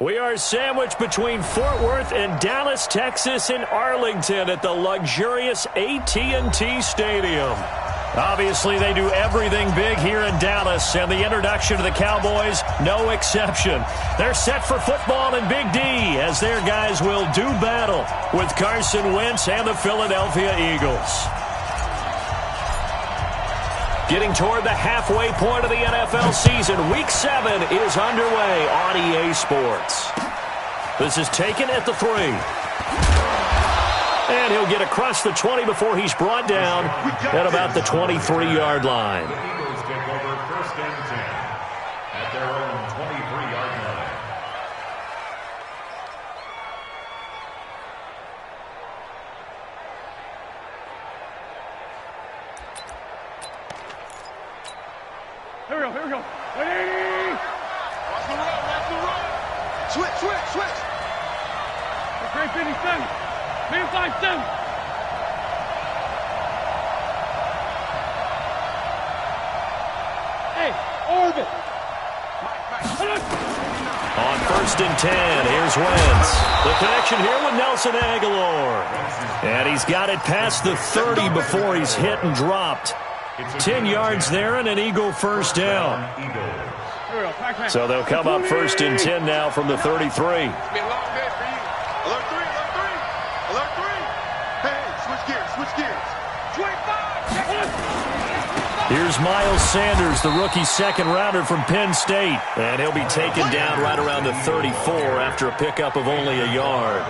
We are sandwiched between Fort Worth and Dallas, Texas, in Arlington at the luxurious AT&T Stadium. Obviously, they do everything big here in Dallas, and the introduction to the Cowboys, no exception. They're set for football in Big D as their guys will do battle with Carson Wentz and the Philadelphia Eagles. Getting toward the halfway point of the NFL season, Week 7 is underway on EA Sports. This is taken at the 3. And he'll get across the 20 before he's brought down at about the 23-yard line. The Eagles take over 1st and 10 at their own 23-yard line. Here we go. Hey! Watch the run. Switch. Great 57. Man 5-7. Hey, orbit. On 1st and 10, here's Wentz. The connection here with Nelson Aguilar. And he's got it past the 30 before he's hit and dropped. 10 yards there and an Eagle first down. So they'll come up 1st and 10 now from the 33. It's been a long day for you. Alert 3. Hey, switch gears. 25. Here's Miles Sanders, the rookie second-rounder from Penn State. And he'll be taken down right around the 34 after a pickup of only a yard.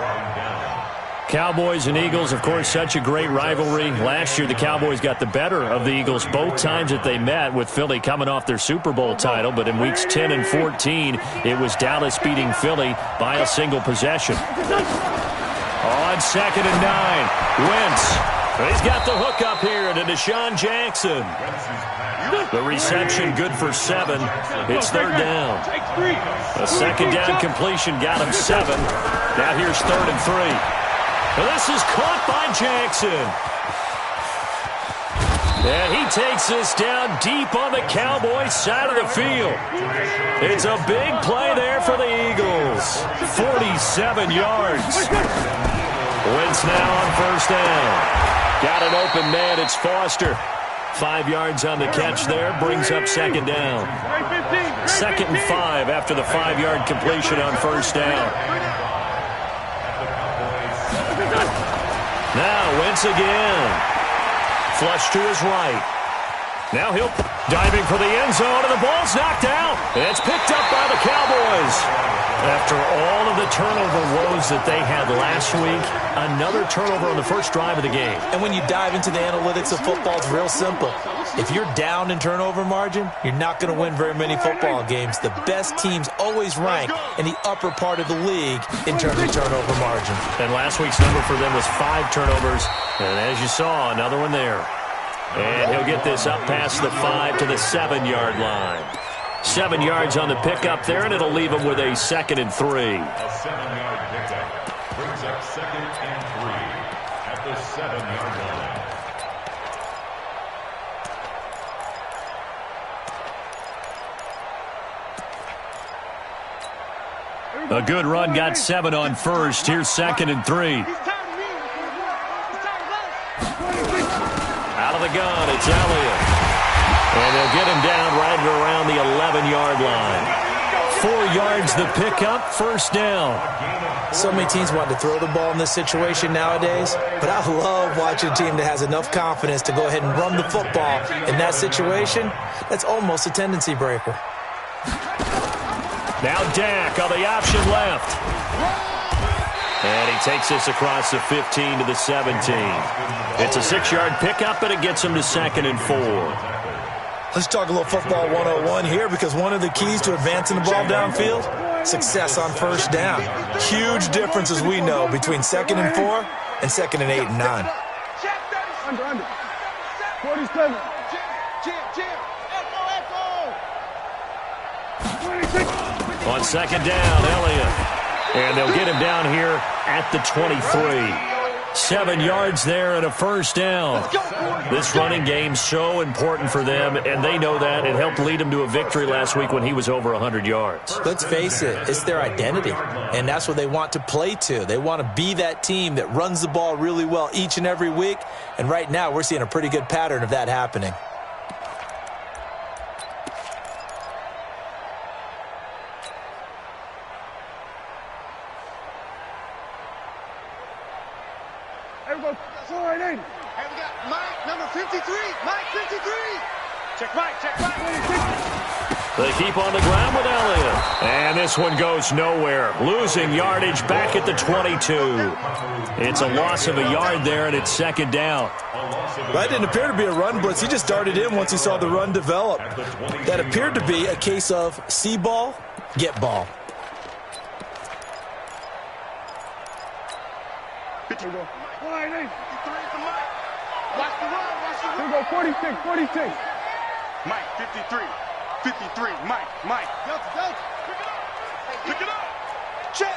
Cowboys and Eagles, of course, such a great rivalry. Last year, the Cowboys got the better of the Eagles both times that they met, with Philly coming off their Super Bowl title. But in weeks 10 and 14, it was Dallas beating Philly by a single possession. On 2nd and 9, Wentz. He's got the hook up here to Deshaun Jackson. The reception good for 7. It's 3rd down. A 2nd down completion got him 7. Now here's 3rd and 3. Well, this is caught by Jackson. And he takes this down deep on the Cowboys side of the field. It's a big play there for the Eagles. 47 yards. Wentz now on 1st down. Got an open man. It's Foster. 5 yards on the catch there. Brings up 2nd down. 2nd and 5 after the 5-yard completion on 1st down. Now Wentz again. Flush to his right. Now he'll diving for the end zone, and the ball's knocked out. It's picked up by the Cowboys. After all of the turnover woes that they had last week, another turnover on the first drive of the game. And when you dive into the analytics of football, it's real simple. If you're down in turnover margin, you're not going to win very many football games. The best teams always rank in the upper part of the league in terms of turnover margin. And last week's number for them was 5 turnovers. And as you saw, another one there. And he'll get this up past the 5 to the 7-yard line. 7 yards on the pickup there, and it'll leave him with a 2nd and 3. A 7-yard pickup brings up 2nd and 3 at the 7-yard line. A good run got 7 on 1st. Here's 2nd and 3. Out of the gun, it's Elliott. And they'll get him down right around the 11-yard line. 4 yards the pickup, 1st down. So many teams want to throw the ball in this situation nowadays, but I love watching a team that has enough confidence to go ahead and run the football in that situation. That's almost a tendency breaker. Now Dak on the option left. And he takes this across the 15 to the 17. It's a 6-yard pickup, and it gets him to 2nd and 4. Let's talk a little football 101 here, because one of the keys to advancing the ball downfield, success on 1st down. Huge difference, as we know, between 2nd and 4 and 2nd and 8 and 9. Under. 47. On 2nd down, Elliott. And they'll get him down here at the 23. 7 yards there and a first down. This running game's so important for them, and they know that. It helped lead them to a victory last week when he was over 100 yards. Let's face it, it's their identity, and that's what they want to play to. They want to be that team that runs the ball really well each and every week, and right now we're seeing a pretty good pattern of that happening. Everybody, 480. Hey, we got Mike, number 53. Mike, 53. Check Mike, check Mike. They keep on the ground with Elliott. And this one goes nowhere. Losing yardage back at the 22. It's a loss of a yard there, and it's second down. That didn't appear to be a run blitz. He just darted in once he saw the run develop. That appeared to be a case of see ball, get ball. Here we go. 480. 53 for Mike. Watch the run, watch the Here run. we go. 46, 46. Mike, 53. 53, Mike, Mike. Delta, Delta. Pick it up. Check.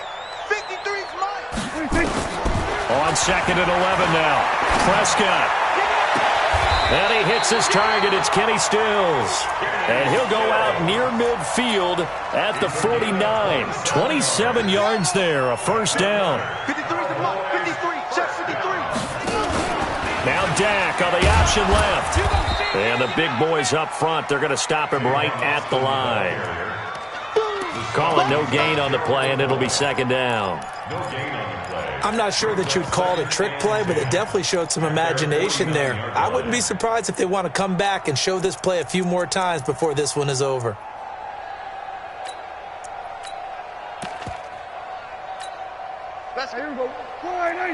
53's Mike. 46. On second and 11 now. Prescott. And he hits his target. It's Kenny Stills. And he'll go out near midfield at the 49. 27 yards there, a first down. 53's the Mike. 53, check 53. Now Dak on the option left. And the big boys up front, they're going to stop him right at the line. Calling no gain on the play, and it'll be second down. I'm not sure that you'd call it a trick play, but it definitely showed some imagination there. I wouldn't be surprised if they want to come back and show this play a few more times before this one is over. Let's Here we go. 480.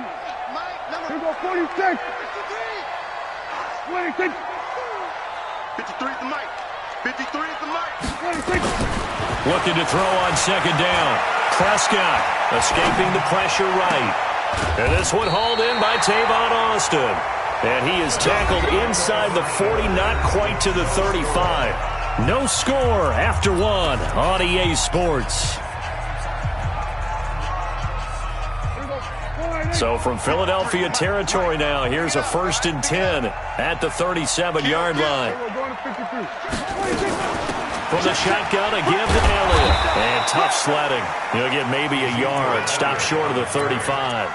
Mike, number Here we go. 46. 53. 26. 53 is the Mike. 53 is the Mike. 26. Looking to throw on second down. Prescott escaping the pressure right. And this one hauled in by Tavon Austin. And he is tackled inside the 40, not quite to the 35. No score after one on EA Sports. So from Philadelphia territory now, here's a 1st and 10 at the 37-yard line. We're going to 53. 26. From the shotgun, a give to Elliott. And tough sledding. He'll get maybe a yard. Stop short of the 35.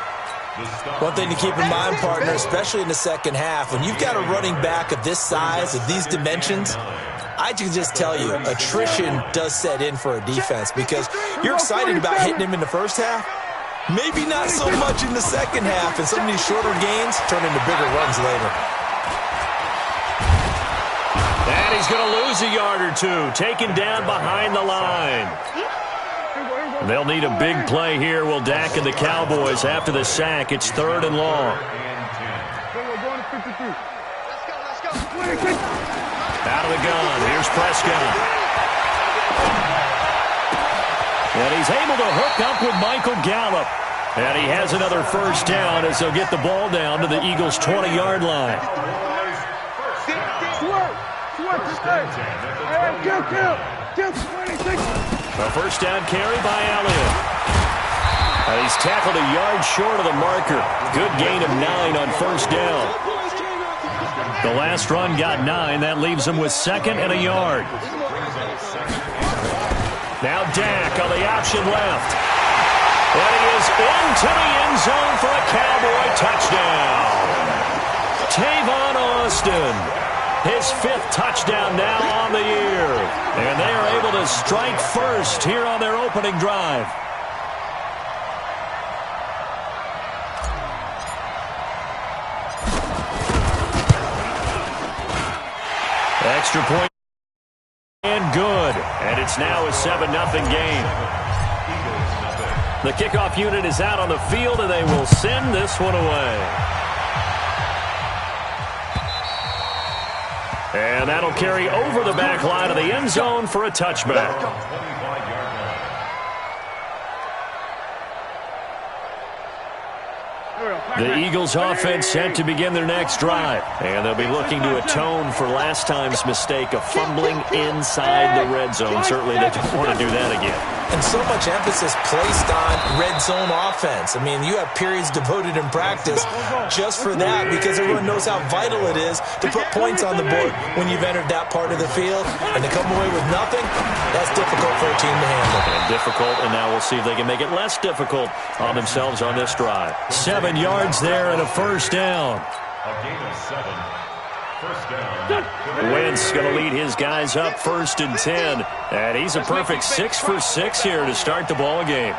One thing to keep in mind, partner, especially in the second half, when you've got a running back of this size, of these dimensions, I can just tell you, attrition does set in for a defense because you're excited about hitting him in the first half. Maybe not so much in the second half, and some of these shorter gains turn into bigger runs later. And he's going to lose a yard or two, taken down behind the line. They'll need a big play here, will Dak and the Cowboys after the sack. It's 3rd and long. We're going to 53. Let's go. 26. Out of the gun, here's Prescott. And he's able to hook up with Michael Gallup. And he has another first down as they'll get the ball down to the Eagles' 20-yard line. Kill. 26. A first down carry by Elliott. And he's tackled a yard short of the marker. Good gain of 9 on first down. The last run got 9. That leaves him with 2nd and a yard. Now Dak on the option left. And he is into the end zone for a Cowboy touchdown. Tavon Austin, his 5th touchdown now on the year. And they are able to strike first here on their opening drive. Extra point. And good. And it's now a 7-0 game. The kickoff unit is out on the field, and they will send this one away. And that'll carry over the back line of the end zone for a touchback. The Eagles offense set to begin their next drive. And they'll be looking to atone for last time's mistake of fumbling inside the red zone. Certainly they don't want to do that again. And so much emphasis placed on red zone offense. I mean, you have periods devoted in practice just for that because everyone knows how vital it is to put points on the board when you've entered that part of the field. And to come away with nothing, that's difficult for a team to handle. And difficult, and now we'll see if they can make it less difficult on themselves on this drive. 7 yards there and a first down. A gain of 7. First down. Wentz going to lead his guys up 1st and 10. And he's a perfect 6 for 6 here to start the ball game.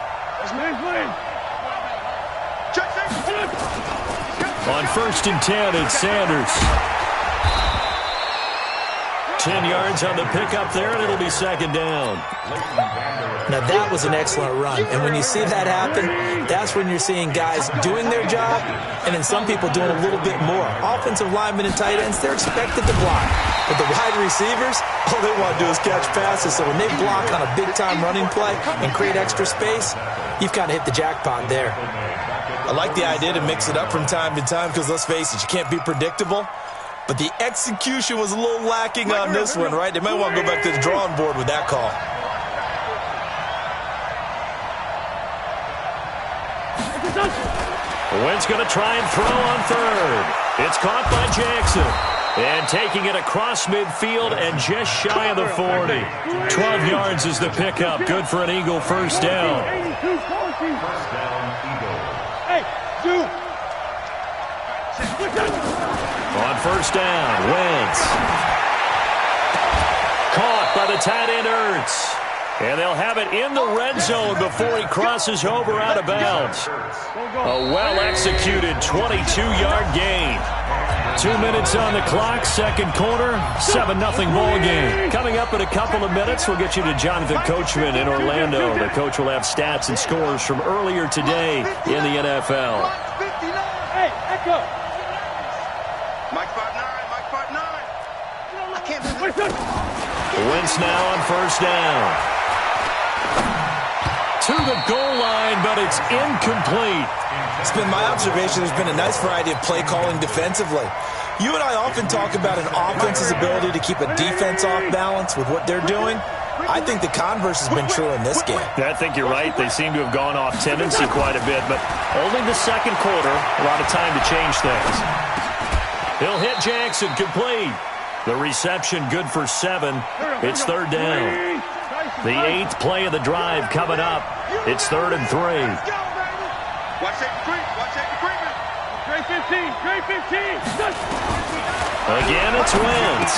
On 1st and 10, it's Sanders. 10 yards on the pickup there, and it'll be 2nd down. Now, that was an excellent run. And when you see that happen, that's when you're seeing guys doing their job and then some people doing a little bit more. Offensive linemen and tight ends, they're expected to block. But the wide receivers, all they want to do is catch passes. So when they block on a big-time running play and create extra space, you've kind of hit the jackpot there. I like the idea to mix it up from time to time because, let's face it, you can't be predictable. But the execution was a little lacking on this one, right? They might want to go back to the drawing board with that call. Wentz going to try and throw on 3rd. It's caught by Jackson. And taking it across midfield and just shy of the 40. 12 yards is the pickup. Good for an Eagle first down. First down, Eagle. Hey, dude. On 1st down, Wentz. Caught by the tight end Ertz. And they'll have it in the red zone before he crosses over out of bounds. A well-executed 22-yard gain. 2 minutes on the clock, 2nd quarter, 7-0 ball game. Coming up in a couple of minutes, we'll get you to Jonathan Coachman in Orlando. The coach will have stats and scores from earlier today in the NFL. Hey, Echo. Mike 5'9", Mike 5'9". I can't believe it. Wentz now on 1st down. To the goal line, but it's incomplete. It's been my observation there's been a nice variety of play calling defensively. You and I often talk about an offense's ability to keep a defense off balance with what they're doing. I think the converse has been true in this game. I think you're right. They seem to have gone off tendency quite a bit, but only the 2nd quarter, a lot of time to change things. He'll hit Jackson, complete. The reception good for 7. It's 3rd down. The 8th play of the drive coming up. It's 3rd and 3. Watch that creep. Watch that creeping. Trey 15. Trey 15. Again, it's Wentz.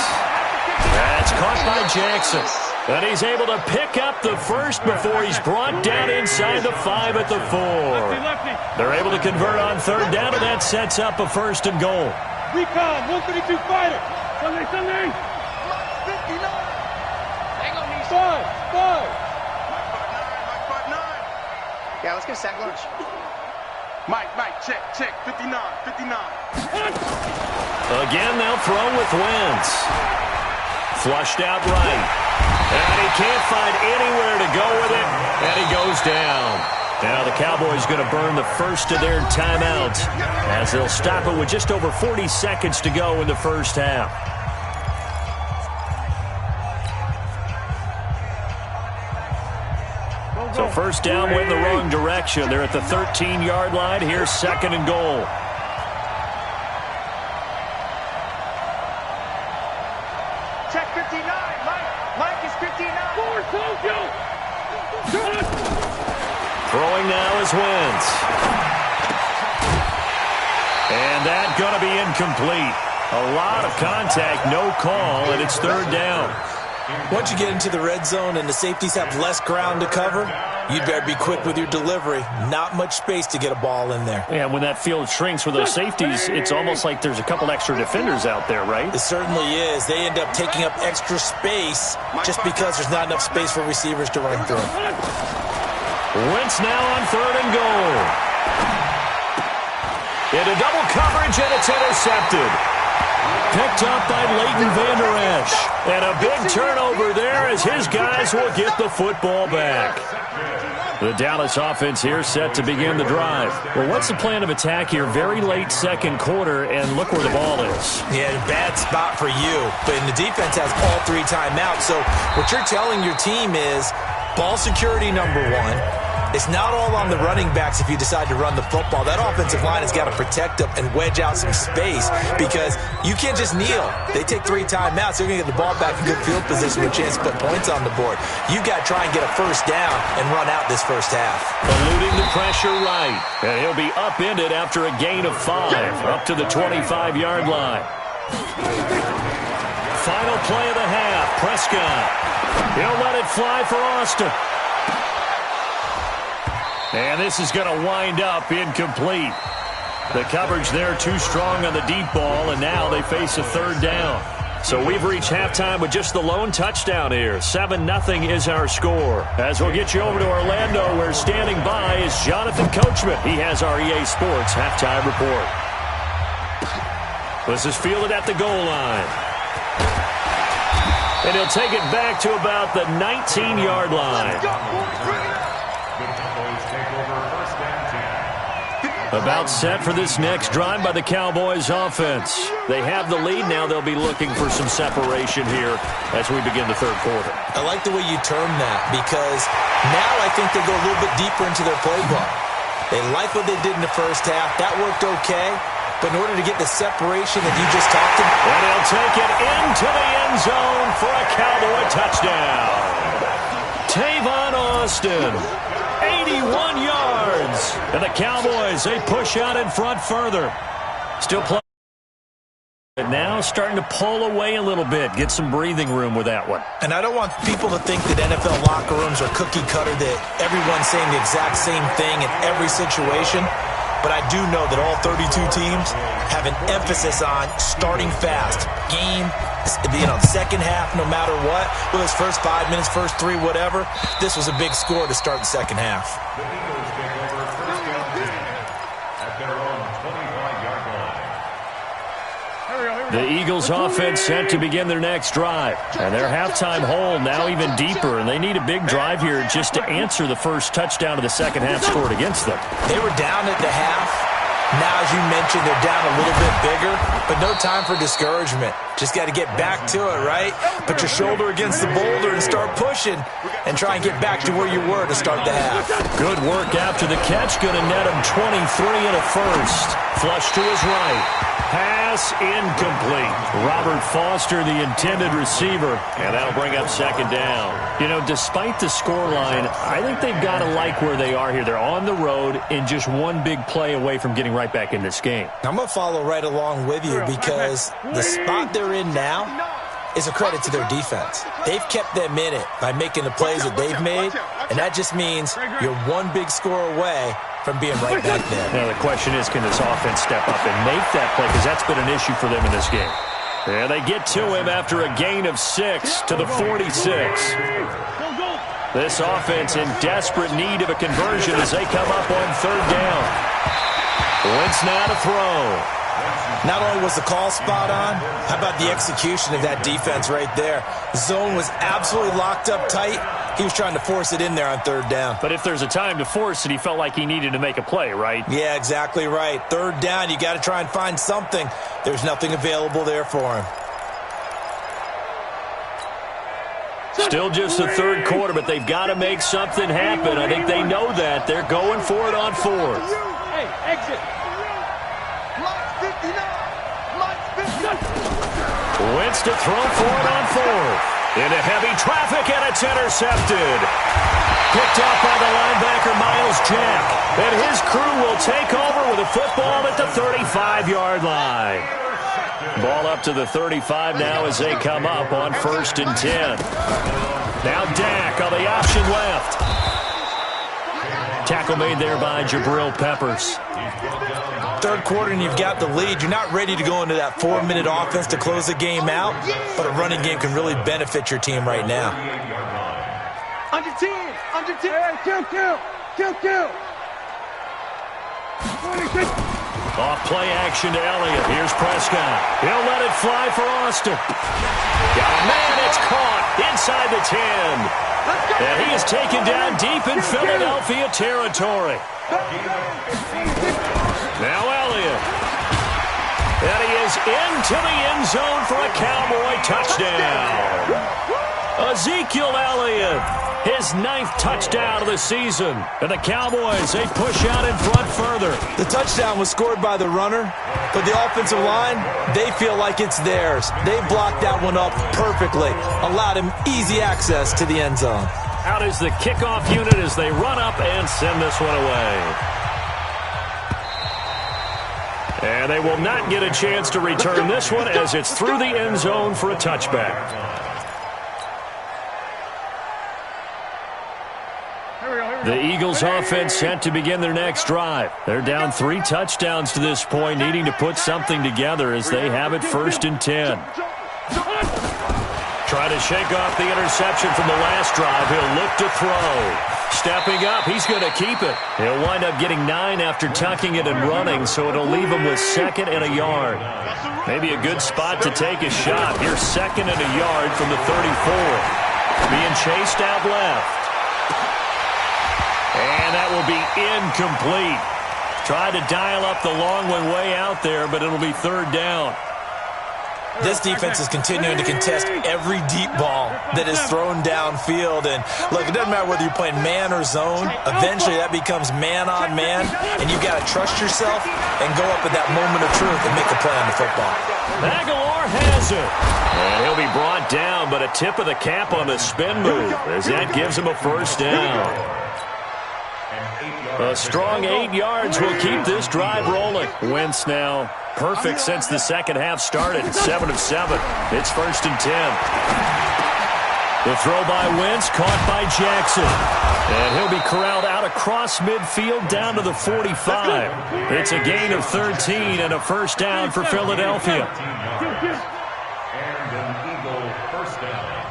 That's caught by Jackson. And he's able to pick up the first before he's brought down inside the 5 at the 4. They're able to convert on 3rd down, and that sets up a 1st and goal. Recon, 152 fighter. Sunday. 59. Hang on, these. 5. Mike 5'9". Yeah, let's get a sack lunch. Mike, check. 59. Again, they'll throw with Wentz. Flushed out right. And he can't find anywhere to go with it, and he goes down. Now the Cowboys going to burn the first of their timeouts as they'll stop it with just over 40 seconds to go in the first half. So 1st down went in the wrong direction. They're at the 13-yard line. Here's 2nd and goal. Check 59. Mike is 59. Throwing now is Wentz. And that going to be incomplete. A lot of contact, no call, and it's 3rd down. Once you get into the red zone and the safeties have less ground to cover, you'd better be quick with your delivery. Not much space to get a ball in there. Yeah, when that field shrinks with those safeties, it's almost like there's a couple extra defenders out there, right? It certainly is. They end up taking up extra space just because there's not enough space for receivers to run through. Wentz now on 3rd and goal. Into double coverage, and it's intercepted. Picked up by Leighton Vander Esch. And a big turnover there as his guys will get the football back. The Dallas offense here set to begin the drive. Well, what's the plan of attack here? Very late 2nd quarter, and look where the ball is. Yeah, bad spot for you. But the defense has all 3 timeouts. So what you're telling your team is, Ball security, number one. It's not all on the running backs if you decide to run the football. That offensive line has got to protect them and wedge out some space because you can't just kneel. They take 3 timeouts. They're going to get the ball back in good field position with a chance to put points on the board. You've got to try and get a first down and run out this first half. Eluding the pressure right. And he'll be upended after a gain of 5, up to the 25-yard line. Final play of the half. Prescott. He'll let it fly for Austin. And this is going to wind up incomplete. The coverage there too strong on the deep ball, and now they face a 3rd down. So we've reached halftime with just the lone touchdown here. 7-0 is our score. As we'll get you over to Orlando, where standing by is Jonathan Coachman. He has our EA Sports halftime report. This is fielded at the goal line. And he'll take it back to about the 19-yard line. About set for this next drive by the Cowboys offense. They have the lead. Now they'll be looking for some separation here as we begin the 3rd quarter. I like the way you term that because now I think they go a little bit deeper into their playbook. They like what they did in the first half. That worked okay. But in order to get the separation that you just talked about. And he'll take it into the end zone for a Cowboy touchdown. Tavon Austin. 81 yards. And the Cowboys, they push out in front further. Still playing. Now starting to pull away a little bit. Get some breathing room with that one. And I don't want people to think that NFL locker rooms are cookie cutter, that everyone's saying the exact same thing in every situation. But I do know that all 32 teams have an emphasis on starting fast. Game, the second half, no matter what. Whether it's first 5 minutes, first 3, whatever. This was a big score to start the second half. The Eagles take over first down 10 at their own 25-yard line. The Eagles offense set to begin their next drive. And their halftime hole now even deeper. And they need a big drive here just to answer the first touchdown of the second half scored against them. They were down at the half. Now, as you mentioned, they're down a little bit bigger, but no time for discouragement. Just got to get back to it, right? Put your shoulder against the boulder and start pushing and try and get back to where you were to start the half. Good work after the catch. Going to net him 23 and a first. Flush to his right. Pass incomplete. Robert Foster, the intended receiver, and that'll bring up 2nd down. You know, despite the scoreline, I think they've got to like where they are here. They're on the road and just one big play away from getting right back in this game. I'm going to follow right along with you because the spot they're in now is a credit to their defense. They've kept them in it by making the plays that they've made, and that just means you're one big score away from being right back there. Now the question is, can this offense step up and make that play? Because that's been an issue for them in this game. And they get to him after a gain of 6 to the 46. This offense in desperate need of a conversion as they come up on 3rd down. Wentz now to throw. Not only was the call spot on, how about the execution of that defense right there? The zone was absolutely locked up tight. He was trying to force it in there on 3rd down. But if there's a time to force it, he felt like he needed to make a play, right? Yeah, exactly right. 3rd down, you got to try and find something. There's nothing available there for him. Still just the 3rd quarter, but they've got to make something happen. I think they know that. They're going for it on 4th. Hey, exit. Wentz to throw for it on 4th. Into heavy traffic, and it's intercepted. Picked up by the linebacker, Miles Jack. And his crew will take over with a football at the 35-yard line. Ball up to the 35 now as they come up on 1st and 10. Now Dak on the option left. Tackle made there by Jabril Peppers. 3rd quarter and you've got the lead. You're not ready to go into that 4-minute offense to close the game out, but a running game can really benefit your team right now. Under 10. Hey, kill. Off play action to Elliott. Here's Prescott. He'll let it fly for Austin. Got a man, it's caught inside the 10. And he is taken down deep in Philadelphia territory. Now Elliott. And he is into the end zone for a Cowboy touchdown. Ezekiel Elliott, his 9th touchdown of the season. And the Cowboys, they push out in front further. The touchdown was scored by the runner, but the offensive line, they feel like it's theirs. They blocked that one up perfectly, allowed him easy access to the end zone. Out is the kickoff unit as they run up and send this one away. And they will not get a chance to return this one as it's through the end zone for a touchback. The Eagles offense set to begin their next drive. They're down 3 touchdowns to this point, needing to put something together as they have it 1st and 10. Try to shake off the interception from the last drive. He'll look to throw. Stepping up, he's going to keep it. He'll wind up getting 9 after tucking it and running, so it'll leave him with 2nd and a yard. Maybe a good spot to take a shot. Here's 2nd and a yard from the 34. Being chased out left. And that will be incomplete. Tried to dial up the long one way out there, but it'll be 3rd down. This defense is continuing to contest every deep ball that is thrown downfield. And, look, it doesn't matter whether you're playing man or zone. Eventually, that becomes man-on-man, and you've got to trust yourself and go up at that moment of truth and make a play on the football. Aguilar has it. And he'll be brought down, but a tip of the cap on the spin move as that gives him a 1st down. A strong 8 yards will keep this drive rolling. Wentz now perfect since the second half started. 7 of 7. It's 1st and 10. The throw by Wentz caught by Jackson. And he'll be corralled out across midfield down to the 45. It's a gain of 13 and a 1st down for Philadelphia. And an Eagle 1st down.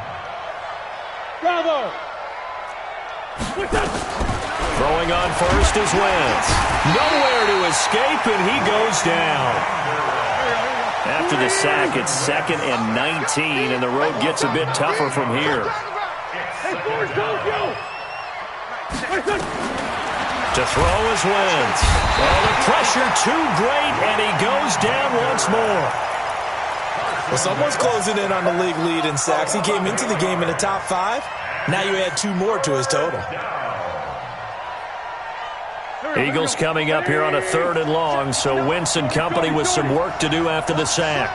Bravo! Throwing on 1st is Wentz. Nowhere to escape, and he goes down. After the sack, it's 2nd and 19, and the road gets a bit tougher from here. To throw is Wentz. Oh, the pressure too great, and he goes down once more. Well, someone's closing in on the league lead in sacks. He came into the game in the top 5. Now you add 2 more to his total. Eagles coming up here on a 3rd and long, so Wentz and company with some work to do after the sack.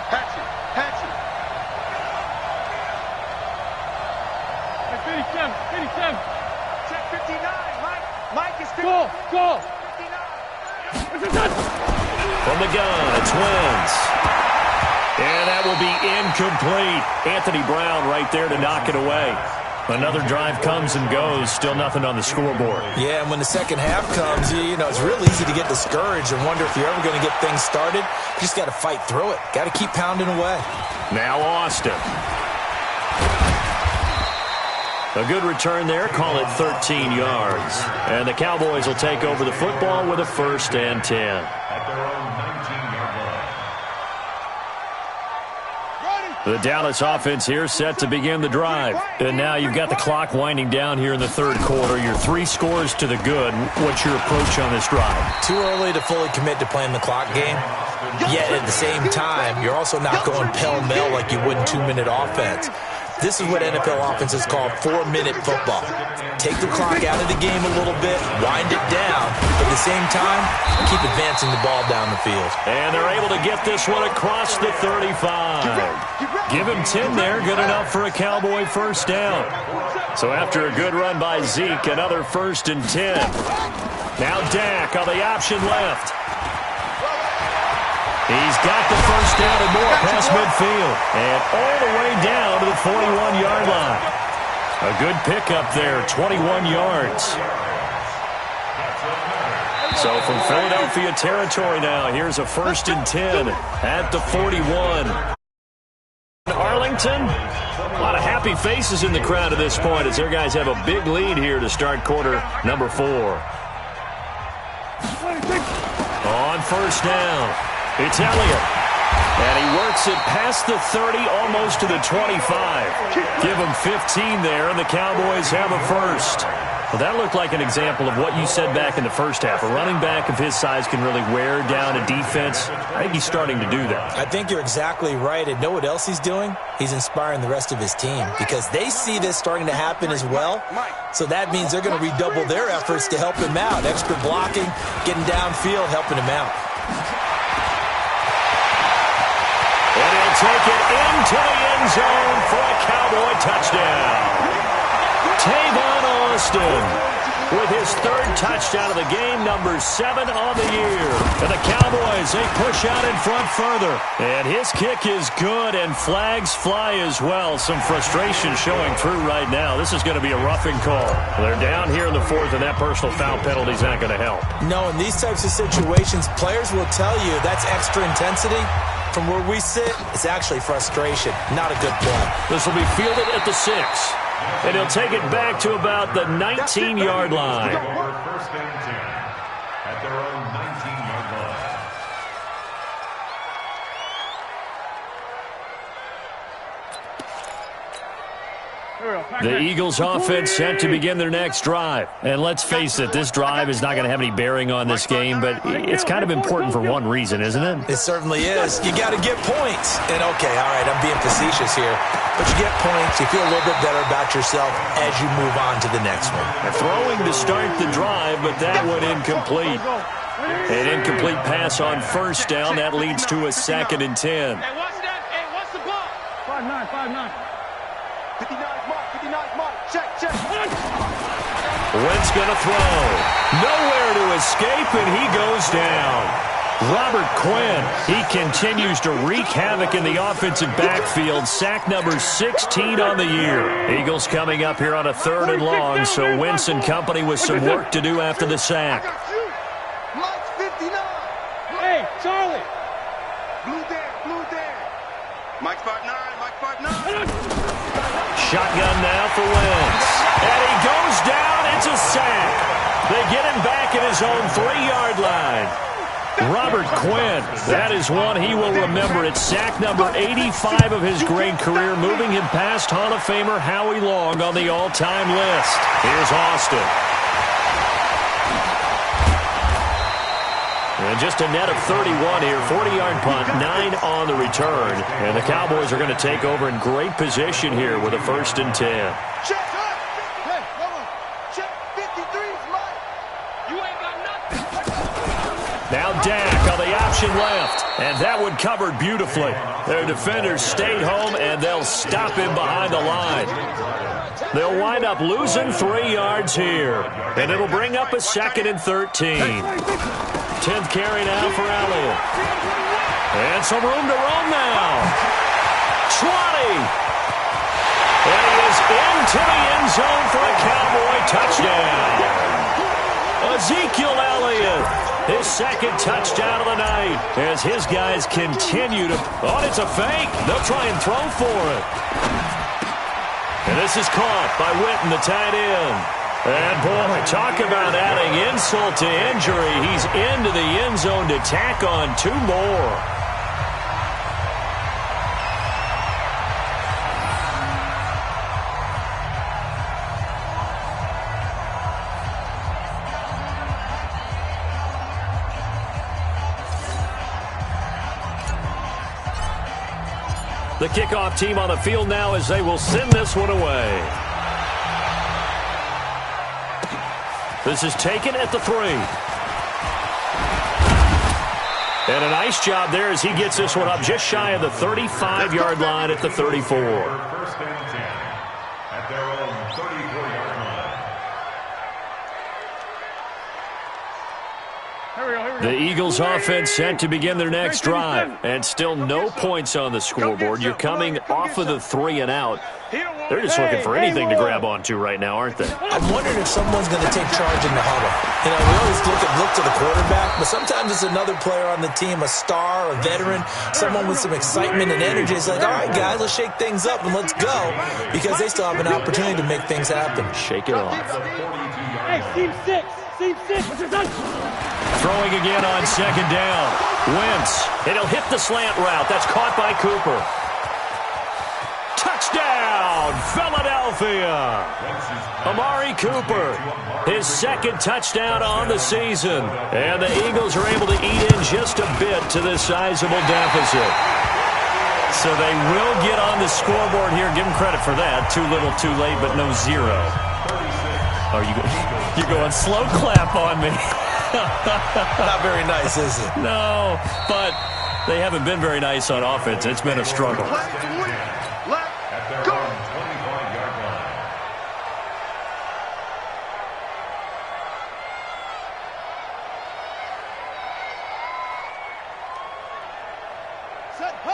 Hatchet. 57. Check 59. Mike is 59. Go. 59. From the gun, it's Wentz. And that will be incomplete. Anthony Brown right there to knock it away. Another drive comes and goes, still nothing on the scoreboard. Yeah, and when the second half comes, you know, it's real easy to get discouraged and wonder if you're ever going to get things started. You just got to fight through it. Got to keep pounding away. Now Austin. A good return there, call it 13 yards. And the Cowboys will take over the football with a 1st and 10. At their own 19-yard line. The Dallas offense here set to begin the drive. And now you've got the clock winding down here in the 3rd quarter. You're 3 scores to the good. What's your approach on this drive? Too early to fully commit to playing the clock game. Yet at the same time, you're also not going pell-mell like you would in 2-minute offense. This is what NFL offenses call 4-minute football. Take the clock out of the game a little bit, wind it down, but at the same time, keep advancing the ball down the field. And they're able to get this one across the 35. Give him 10 there, good enough for a Cowboy 1st down. So after a good run by Zeke, another 1st and 10. Now Dak on the option left. He's got the 1st down and more past midfield. And all the way down to the 41-yard line. A good pickup there, 21 yards. So from Philadelphia territory now, here's a 1st and 10 at the 41. Arlington, a lot of happy faces in the crowd at this point as their guys have a big lead here to start quarter number 4. On 1st down. It's Elliott, and he works it past the 30, almost to the 25. Give him 15 there, and the Cowboys have a 1st. Well, that looked like an example of what you said back in the first half. A running back of his size can really wear down a defense. I think he's starting to do that. I think you're exactly right. And know what else he's doing? He's inspiring the rest of his team because they see this starting to happen as well. So that means they're going to redouble their efforts to help him out. Extra blocking, getting downfield, helping him out. And he'll take it into the end zone for a Cowboy touchdown. Tavon Austin with his third touchdown of the game, number 7 on the year. And the Cowboys, they push out in front further. And his kick is good, and flags fly as well. Some frustration showing through right now. This is going to be a roughing call. They're down here in the 4th, and that personal foul penalty is not going to help. No, in these types of situations, players will tell you that's extra intensity. From where we sit, it's actually frustration. Not a good play. This will be fielded at the 6. And he'll take it back to about the 19-yard line. First and 10 at their own 19-yard line. The Eagles offense set to begin their next drive. And let's face it, this drive is not going to have any bearing on this game, but it's kind of important for one reason, isn't it? It certainly is. You got to get points. And okay, all right, I'm being facetious here. But you get points, you feel a little bit better about yourself as you move on to the next one. Throwing to start the drive, but that one incomplete. An incomplete pass on first down. That leads to a 2nd and 10. Hey, watch that. Hey, watch the ball. 5-9. 59 mark. Check. Wentz going to throw. Nowhere to escape, and he goes down. Robert Quinn, he continues to wreak havoc in the offensive backfield. Sack number 16 on the year. Eagles coming up here on a 3rd and long, so Wentz and company with some work to do after the sack. Mike's 59. Hey, Charlie. Blue there. Mike 5'9". Shotgun now for Wentz. And he goes down. It's a sack. They get him back at his own 3-yard line. Robert Quinn, that is one he will remember. It's sack number 85 of his great career, moving him past Hall of Famer Howie Long on the all-time list. Here's Austin. And just a net of 31 here, 40-yard punt, 9 on the return. And the Cowboys are going to take over in great position here with a 1st and 10. Check. Hey, come on. Check 53's Mike. You ain't got nothing. Now Dak on the option left, and that one covered beautifully. Their defenders stayed home, and they'll stop him behind the line. They'll wind up losing 3 yards here, and it'll bring up a 2nd and 13. 10th carry now for Elliott. And some room to roam now. 20. And he is into the end zone for a Cowboy touchdown. Ezekiel Elliott, his 2nd touchdown of the night, as his guys continue to... Oh, it's a fake. They'll try and throw for it. And this is caught by Witten, the tight end. And, boy, talk about adding insult to injury. He's into the end zone to tack on 2 more. The kickoff team on the field now as they will send this one away. This is taken at the 3. And a nice job there as he gets this one up just shy of the 35-yard line at the 34. First and 10 at their own 34-yard line. The Eagles offense set to begin their next drive. And still no points on the scoreboard. You're coming off of the 3 and out. They're just looking for anything to grab onto right now, aren't they? I'm wondering if someone's going to take charge in the huddle. You know, we always look to the quarterback, but sometimes it's another player on the team, a star, a veteran, someone with some excitement and energy. It's like, all right, guys, let's shake things up and let's go, because they still have an opportunity to make things happen. Shake it off. Hey, team 6. What's your done? Throwing again on 2nd down. Wentz. And he'll hit the slant route. That's caught by Cooper. Touchdown! touchdown, Philadelphia. Amari Cooper, his second touchdown on the season. And the Eagles are able to eat in just a bit to this sizable deficit. So they will get on the scoreboard here. Give them credit for that. Too little, too late, but no zero. Oh, you're going slow clap on me. Not very nice, is it? No, but they haven't been very nice on offense. It's been a struggle.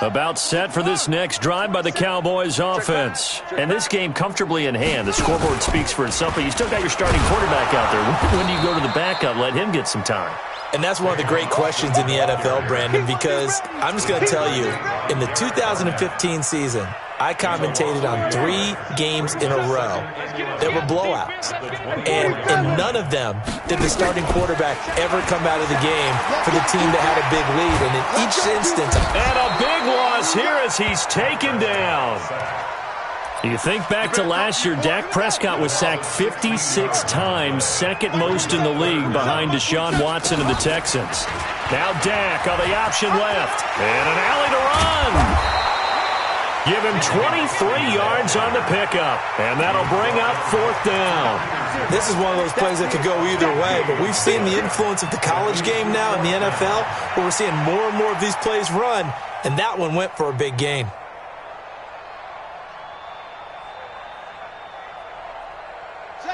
About set for this next drive by the Cowboys offense. And this game comfortably in hand. The scoreboard speaks for itself, but you still got your starting quarterback out there. When do you go to the backup? Let him get some time. And that's one of the great questions in the NFL, Brandon, because I'm just going to tell you, in the 2015 season, I commentated on 3 games in a row that were blowouts. And in none of them did the starting quarterback ever come out of the game for the team that had a big lead. And in each instance... And a big loss here as he's taken down. You think back to last year, Dak Prescott was sacked 56 times, second most in the league behind Deshaun Watson and the Texans. Now Dak on the option left, and an alley to run. Give him 23 yards on the pickup, and that'll bring up 4th down. This is one of those plays that could go either way, but we've seen the influence of the college game now in the NFL, where we're seeing more and more of these plays run, and that one went for a big gain.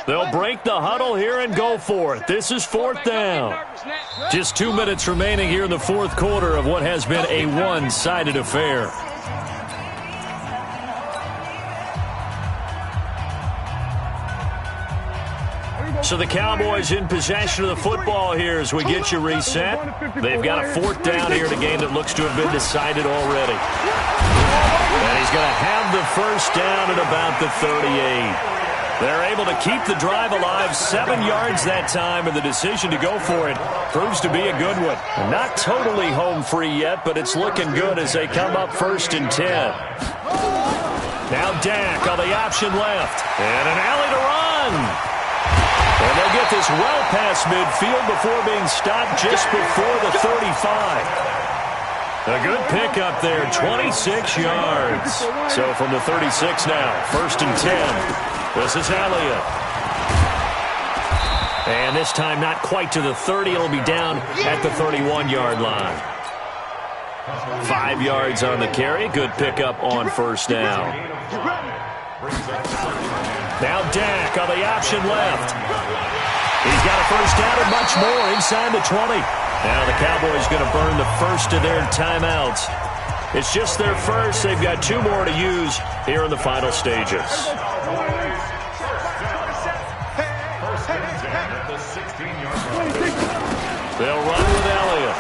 They'll break the huddle here and go for it. This is 4th down. Just 2 minutes remaining here in the 4th quarter of what has been a one-sided affair. So the Cowboys in possession of the football here as we get you reset. They've got a 4th down here in a game that looks to have been decided already. And he's going to have the first down at about the 38. They're able to keep the drive alive, 7 yards that time, and the decision to go for it proves to be a good one. Not totally home free yet, but it's looking good as they come up 1st and 10. Now Dak on the option left, and an alley to run. And they'll get this well past midfield before being stopped just before the 35. A good pickup there, 26 yards. So from the 36 now, 1st and 10. This is Elliott. And this time not quite to the 30. It'll be down at the 31-yard line. 5 yards on the carry. Good pickup on 1st down. Now Dak on the option left. He's got a first down and much more inside the 20. Now the Cowboys going to burn the first of their timeouts. It's just their first. They've got 2 more to use here in the final stages. They'll run with Elliott.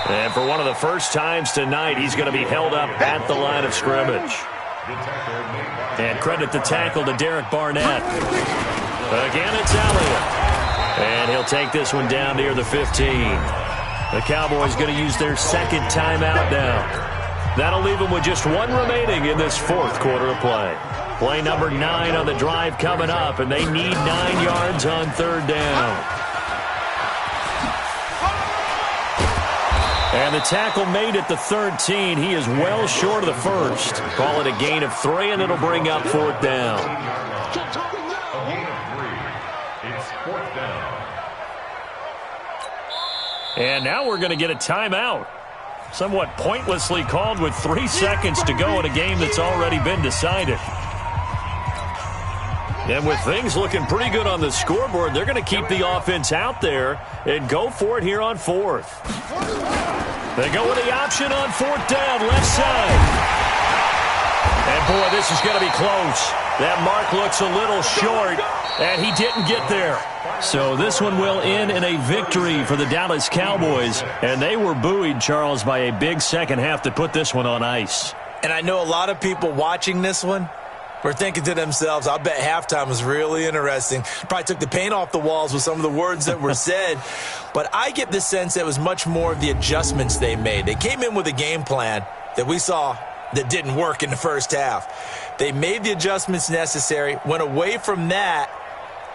And for one of the first times tonight, he's going to be held up at the line of scrimmage. And credit the tackle to Derek Barnett. Again, it's Elliott. And he'll take this one down near the 15. The Cowboys going to use their 2nd timeout now. That'll leave them with just 1 remaining in this 4th quarter of play. Play number 9 on the drive coming up, and they need 9 yards on 3rd down. And the tackle made at the 13. He is well short of the first. Call it a gain of 3, and it'll bring up 4th down. It's 4th down. And now we're going to get a timeout. Somewhat pointlessly called with 3 seconds to go in a game that's already been decided. And with things looking pretty good on the scoreboard, they're going to keep the offense out there and go for it here on 4th. They go with the option on 4th down, left side. And boy, this is going to be close. That mark looks a little short, and he didn't get there. So this one will end in a victory for the Dallas Cowboys. And they were buoyed, Charles, by a big second half to put this one on ice. And I know a lot of people watching this one were thinking to themselves, I'll bet halftime was really interesting. Probably took the paint off the walls with some of the words that were said. But I get the sense that it was much more of the adjustments they made. They came in with a game plan that we saw that didn't work in the first half. They made the adjustments necessary, went away from that,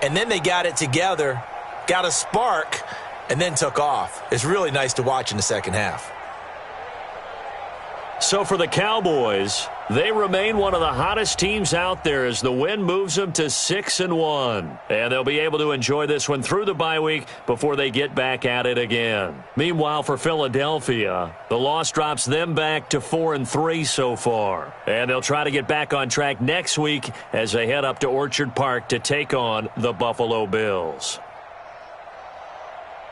and then they got it together, got a spark, and then took off. It's really nice to watch in the second half. So for the Cowboys, they remain one of the hottest teams out there as the win moves them to 6-1. And they'll be able to enjoy this one through the bye week before they get back at it again. Meanwhile, for Philadelphia, the loss drops them back to 4-3 so far. And they'll try to get back on track next week as they head up to Orchard Park to take on the Buffalo Bills.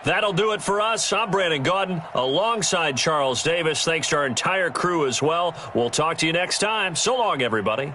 That'll do it for us. I'm Brandon Gaudin alongside Charles Davis. Thanks to our entire crew as well. We'll talk to you next time. So long, everybody.